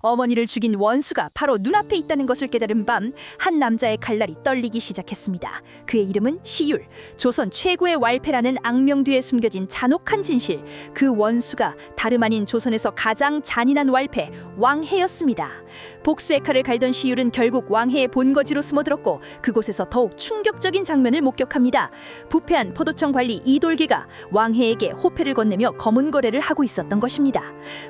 어머니를 죽인 원수가 바로 눈앞에 있다는 것을 깨달은 밤, 한 남자의 칼날이 떨리기 시작했습니다. 그의 이름은 시율. 조선 최고의 왈패라는 악명 뒤에 숨겨진 잔혹한 진실. 그 원수가 다름 아닌 조선에서 가장 잔인한 왈패, 왕해였습니다. 복수의 칼을 갈던 시율은 결국 왕해의 본거지로 숨어들었고 그곳에서 더욱 충격적인 장면을 목격합니다. 부패한 포도청 관리 이돌계가 왕해에게 호패를 건네며 검은 거래를 하고 있었던 것입니다.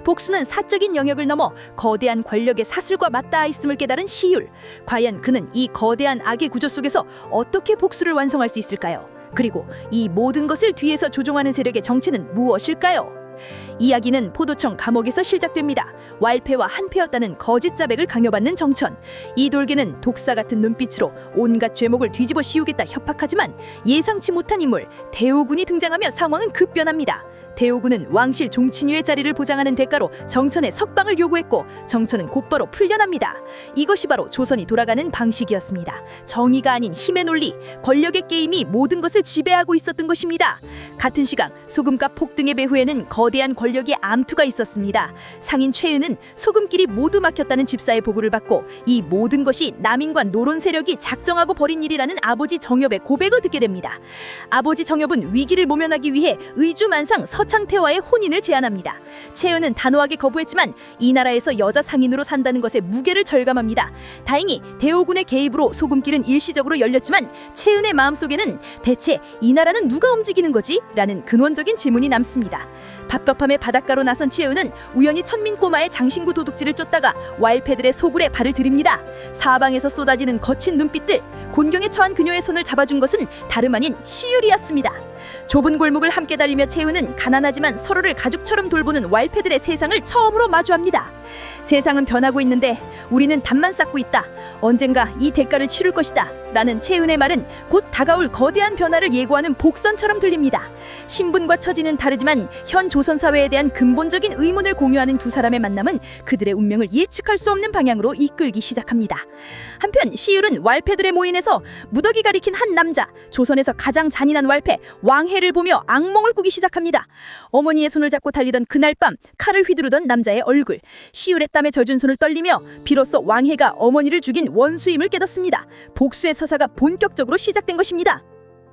복수는 사적인 영역을 넘어 거대한 권력의 사슬과 맞닿아 있음을 깨달은 시율. 과연 그는 이 거대한 악의 구조 속에서 어떻게 복수를 완성할 수 있을까요? 그리고 이 모든 것을 뒤에서 조종하는 세력의 정체는 무엇일까요? 이야기는 포도청 감옥에서 시작됩니다. 왈패와 한패였다는 거짓 자백을 강요받는 정천. 이돌계는 독사 같은 눈빛으로 온갖 죄목을 뒤집어 씌우겠다 협박하지만 예상치 못한 인물 대오군이 등장하며 상황은 급변합니다. 대오군은 왕실 종친위의 자리를 보장하는 대가로 정천의 석방을 요구했고 정천은 곧바로 풀려납니다. 이것이 바로 조선이 돌아가는 방식이었습니다. 정의가 아닌 힘의 논리, 권력의 게임이 모든 것을 지배하고 있었던 것입니다. 같은 시각 소금값 폭등의 배후에는 거대한 권력의 암투가 있었습니다. 상인 최은은 소금길이 모두 막혔다는 집사의 보고를 받고 이 모든 것이 남인과 노론 세력이 작정하고 벌인 일이라는 아버지 정엽의 고백을 듣게 됩니다. 아버지 정엽은 위기를 모면하기 위해 의주만상 서창태와의 혼인을 제안합니다. 최은은 단호하게 거부했지만 이 나라에서 여자 상인으로 산다는 것의 무게를 절감합니다. 다행히 대오군의 개입으로 소금길은 일시적으로 열렸지만 최은의 마음속에는 대체 이 나라는 누가 움직이는 거지? 라는 근원적인 질문이 남습니다. 밥겁함에 바닷가로 나선 최은은 우연히 천민꼬마의 장신구 도둑질을 쫓다가 왈패들의 소굴에 발을 들입니다. 사방에서 쏟아지는 거친 눈빛들, 곤경에 처한 그녀의 손을 잡아준 것은 다름 아닌 시율이었습니다. 좁은 골목을 함께 달리며 채우는 가난하지만 서로를 가족처럼 돌보는 왈패들의 세상을 처음으로 마주합니다. 세상은 변하고 있는데 우리는 담만 쌓고 있다. 언젠가 이 대가를 치를 것이다. 라는 채은의 말은 곧 다가올 거대한 변화를 예고하는 복선처럼 들립니다. 신분과 처지는 다르지만 현 조선 사회에 대한 근본적인 의문을 공유하는 두 사람의 만남은 그들의 운명을 예측할 수 없는 방향으로 이끌기 시작합니다. 한편 시율은 왈패들의 모인에서 무더기 가리킨 한 남자, 조선에서 가장 잔인한 왈패 왕해를 보며 악몽을 꾸기 시작합니다. 어머니의 손을 잡고 달리던 그날 밤 칼을 휘두르던 남자의 얼굴, 시율의 땀에 젖은 손을 떨리며 비로소 왕해가 어머니를 죽인 원수임을 깨닫습니다. 복수의 서사가 본격적으로 시작된 것입니다.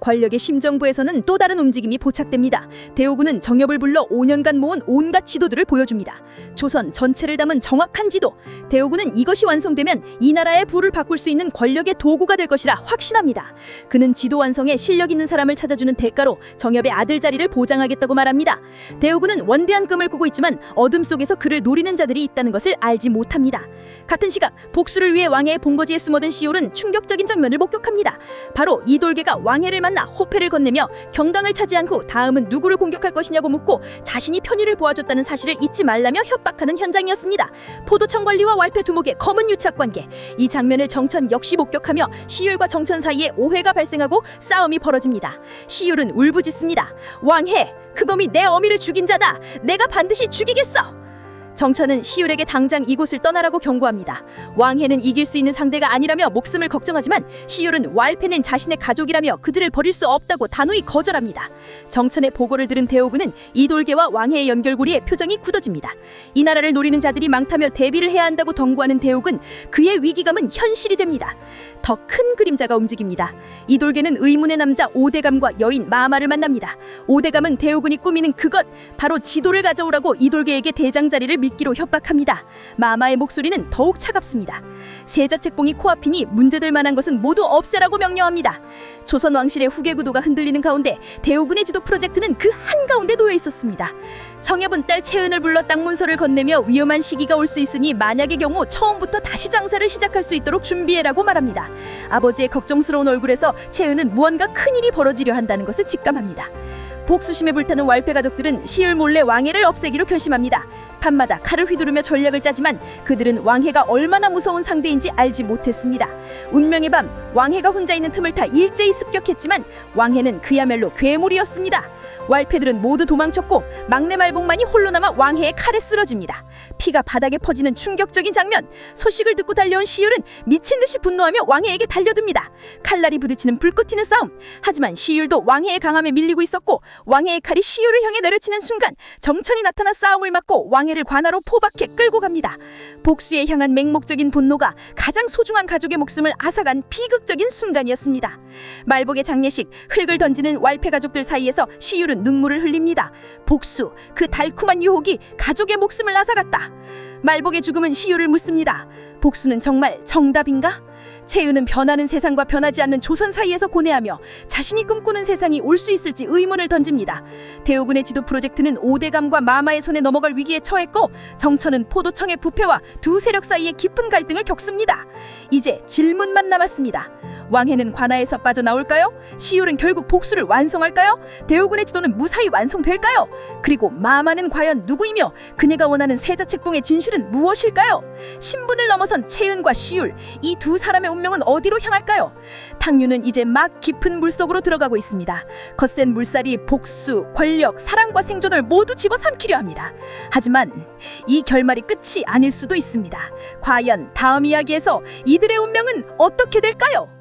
권력의 심정부에서는 또 다른 움직임이 포착됩니다. 대오군은 정엽을 불러 5년간 모은 온갖 지도들을 보여줍니다. 조선 전체를 담은 정확한 지도. 대오군은 이것이 완성되면 이 나라의 부를 바꿀 수 있는 권력의 도구가 될 것이라 확신합니다. 그는 지도 완성에 실력 있는 사람을 찾아주는 대가로 정엽의 아들 자리를 보장하겠다고 말합니다. 대오군은 원대한 꿈을 꾸고 있지만 어둠 속에서 그를 노리는 자들이 있다는 것을 알지 못합니다. 같은 시각 복수를 위해 왕해의 본거지에 숨어든 시율은 충격적인 장면을 목격합니다. 바로 이돌계가 왕해를 만나 호패를 건네며 경강을 차지한 후 다음은 누구를 공격할 것이냐고 묻고 자신이 편의를 보아줬다는 사실을 잊지 말라며 협박하는 현장이었습니다. 포도청 관리와 왈패 두목의 검은 유착관계. 이 장면을 정천 역시 목격하며 시율과 정천 사이에 오해가 발생하고 싸움이 벌어집니다. 시율은 울부짖습니다. 왕해, 그놈이 내 어미를 죽인 자다. 내가 반드시 죽이겠어. 정천은 시율에게 당장 이곳을 떠나라고 경고합니다. 왕해는 이길 수 있는 상대가 아니라며 목숨을 걱정하지만 시율은 왈패는 자신의 가족이라며 그들을 버릴 수 없다고 단호히 거절합니다. 정천의 보고를 들은 대오군은 이돌계와 왕해의 연결고리에 표정이 굳어집니다. 이 나라를 노리는 자들이 많다며 대비를 해야 한다고 당부하는 대오군, 그의 위기감은 현실이 됩니다. 더 큰 그림자가 움직입니다. 이돌계는 의문의 남자 오대감과 여인 마마를 만납니다. 오대감은 대오군이 꾸미는 그것, 바로 지도를 가져오라고 이돌계에게 대장 자리를 믿기로 협박합니다. 마마의 목소리는 더욱 차갑습니다. 세자책봉이 코앞이니 문제될 만한 것은 모두 없애라고 명령합니다. 조선 왕실의 후계 구도가 흔들리는 가운데 대오군의 지도 프로젝트는 그 한가운데 놓여 있었습니다. 정엽은 딸 채은을 불러 땅 문서를 건네며 위험한 시기가 올 수 있으니 만약의 경우 처음부터 다시 장사를 시작할 수 있도록 준비해라고 말합니다. 아버지의 걱정스러운 얼굴에서 채은은 무언가 큰일이 벌어지려 한다는 것을 직감합니다. 복수심에 불타는 왈패 가족들은 시율 몰래 왕해를 없애기로 결심합니다. 밤마다 칼을 휘두르며 전략을 짜지만 그들은 왕해가 얼마나 무서운 상대인지 알지 못했습니다. 운명의 밤, 왕해가 혼자 있는 틈을 타 일제히 습격했지만 왕해는 그야말로 괴물이었습니다. 왈패들은 모두 도망쳤고 막내 말복만이 홀로 남아 왕해의 칼에 쓰러집니다. 피가 바닥에 퍼지는 충격적인 장면. 소식을 듣고 달려온 시율은 미친 듯이 분노하며 왕해에게 달려듭니다. 칼날이 부딪히는 불꽃 튀는 싸움. 하지만 시율도 왕해의 강함에 밀리고 있었고 왕해의 칼이 시율을 향해 내려치는 순간 정천이 나타나 싸움을 막고 왕해를 관하로 포박해 끌고 갑니다. 복수에 향한 맹목적인 분노가 가장 소중한 가족의 목숨을 앗아간 비극적인 순간이었습니다. 말복의 장례식, 흙을 던지는 왈패 가족들 사이에서 시율은 눈물을 흘립니다. 복수, 그 달콤한 유혹이 가족의 목숨을 앗아갔다. 말복의 죽음은 시율을 묻습니다. 복수는 정말 정답인가? 채은은 변하는 세상과 변하지 않는 조선 사이에서 고뇌하며 자신이 꿈꾸는 세상이 올 수 있을지 의문을 던집니다. 대우군의 지도 프로젝트는 오대감과 마마의 손에 넘어갈 위기에 처했고 정천은 포도청의 부패와 두 세력 사이의 깊은 갈등을 겪습니다. 이제 질문만 남았습니다. 왕해는 관아에서 빠져나올까요? 시율은 결국 복수를 완성할까요? 대우군의 지도는 무사히 완성될까요? 그리고 마마는 과연 누구이며 그녀가 원하는 세자책봉의 진실은 무엇일까요? 신분을 넘어선 채은과 시율, 이 두 사람의 운명은 어디로 향할까요? 탕류는 이제 막 깊은 물속으로 들어가고 있습니다. 거센 물살이 복수, 권력, 사랑과 생존을 모두 집어삼키려 합니다. 하지만 이 결말이 끝이 아닐 수도 있습니다. 과연 다음 이야기에서 이들의 운명은 어떻게 될까요?